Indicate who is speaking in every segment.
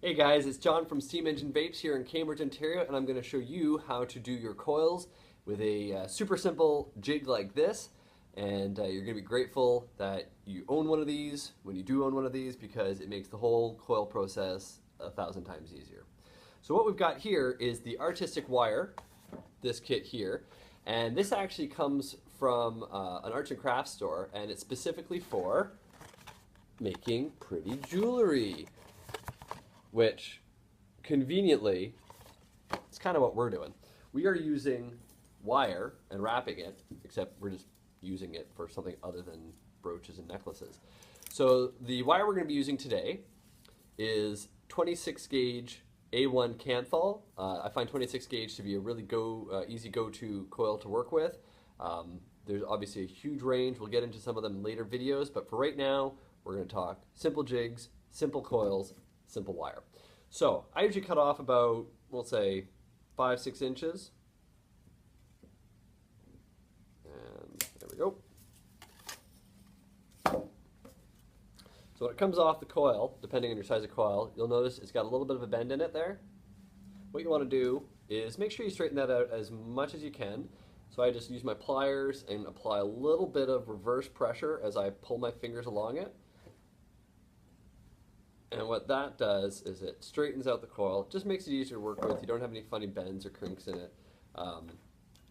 Speaker 1: Hey guys, it's John from Steam Engine Vapes here in Cambridge, Ontario, and I'm going to show you how to do your coils with a super simple jig like this. And you're going to be grateful that you own one of these when you do own one of these, because it makes the whole coil process 1,000 times easier. So what we've got here is the artistic wire, this kit here, and this actually comes from an arts and crafts store, and it's specifically for making pretty jewelry, which conveniently, it's kind of what we're doing. We are using wire and wrapping it, except we're just using it for something other than brooches and necklaces. So the wire we're going to be using today is 26 gauge A1 Canthal. I find 26 gauge to be a really easy go-to coil to work with. There's obviously a huge range. We'll get into some of them in later videos, but for right now, we're going to talk simple jigs, simple coils, simple wire. So I usually cut off about, we'll say, 5-6 inches. And there we go. So when it comes off the coil, depending on your size of coil, you'll notice it's got a little bit of a bend in it there. What you want to do is make sure you straighten that out as much as you can. So I just use my pliers and apply a little bit of reverse pressure as I pull my fingers along it. And what that does is it straightens out the coil. It just makes it easier to work with. You don't have any funny bends or crinks in it.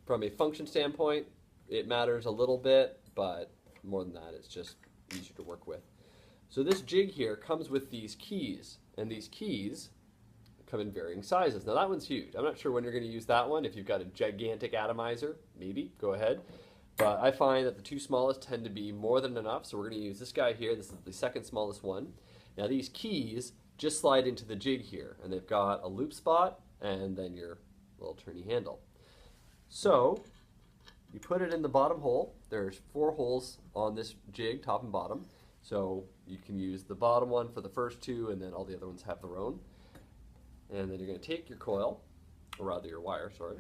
Speaker 1: From a function standpoint, it matters a little bit, but more than that, it's just easier to work with. So this jig here comes with these keys, and these keys come in varying sizes. Now that one's huge. I'm not sure when you're going to use that one. If you've got a gigantic atomizer, maybe, go ahead. But I find that the two smallest tend to be more than enough, so we're going to use this guy here. This is the second smallest one. Now these keys just slide into the jig here, and they've got a loop spot and then your little turny handle. So you put it in the bottom hole. There's 4 holes on this jig, top and bottom. So you can use the bottom one for the first 2, and then all the other ones have their own. And then you're going to take your coil, or rather your wire, sorry,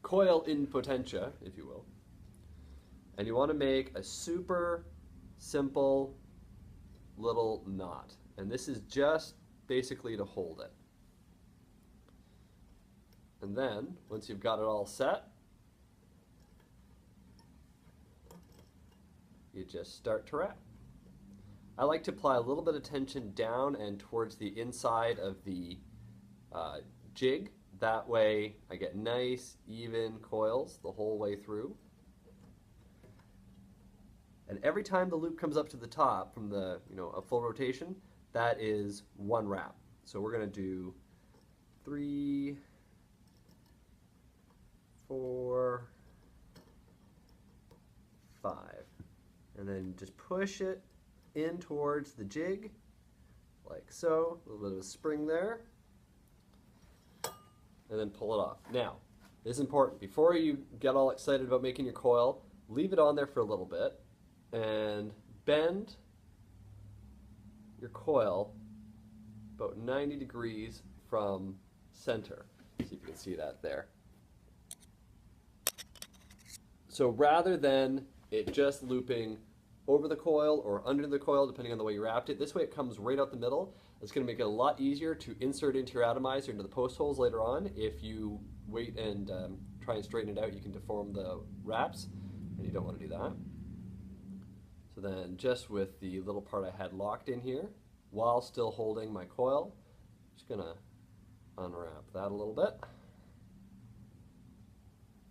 Speaker 1: coil in potentia, if you will, and you want to make a super simple little knot, and this is just basically to hold it. And then once you've got it all set, you just start to wrap. I like to apply a little bit of tension down and towards the inside of the jig. That way I get nice even coils the whole way through. And every time the loop comes up to the top from the, a full rotation, that is 1 wrap. So we're going to do 3, 4, 5. And then just push it in towards the jig, like so. A little bit of a spring there. And then pull it off. Now, this is important. Before you get all excited about making your coil, leave it on there for a little bit and bend your coil about 90 degrees from center. See if you can see that there. So rather than it just looping over the coil or under the coil, depending on the way you wrapped it, this way it comes right out the middle. It's going to make it a lot easier to insert into your atomizer into the post holes later on. If you wait and try and straighten it out, you can deform the wraps, and you don't want to do that. So then just with the little part I had locked in here, while still holding my coil, just going to unwrap that a little bit.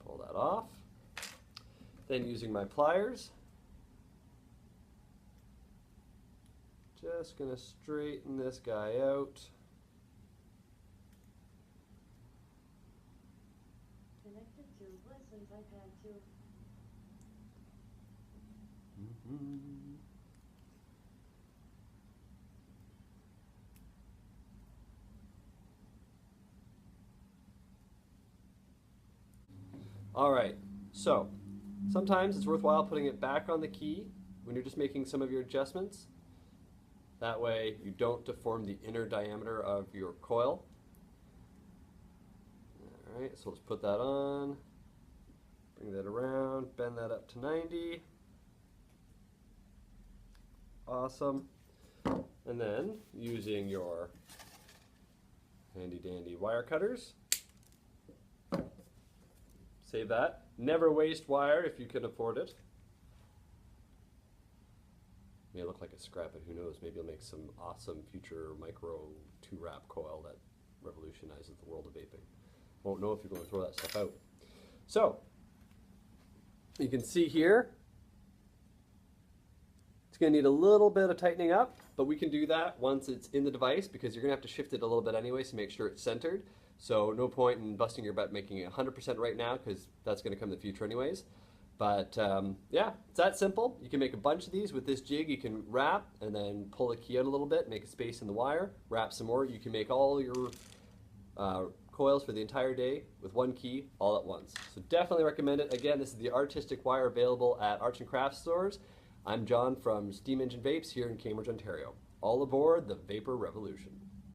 Speaker 1: Pull that off. Then using my pliers, just going to straighten this guy out.
Speaker 2: Connected to lessons I've had to.
Speaker 1: All right, so sometimes it's worthwhile putting it back on the key when you're just making some of your adjustments. That way you don't deform the inner diameter of your coil. All right, so let's put that on, bring that around, bend that up to 90. Awesome. And then using your Handy dandy wire cutters. Save that. Never waste wire if you can afford it. May look like a scrap, but who knows? Maybe you'll make some awesome future micro 2-wrap coil that revolutionizes the world of vaping. Won't know if you're going to throw that stuff out. So, you can see here, it's going to need a little bit of tightening up, but we can do that once it's in the device because you're going to have to shift it a little bit anyway to make sure it's centered. So no point in busting your butt making it 100% right now because that's going to come in the future anyways. But yeah, it's that simple. You can make a bunch of these with this jig. You can wrap and then pull the key out a little bit, make a space in the wire, wrap some more. You can make all your coils for the entire day with one key all at once. So definitely recommend it. Again, this is the artistic wire available at arts and crafts stores. I'm John from Steam Engine Vapes here in Cambridge, Ontario. All aboard the Vapour Revolution.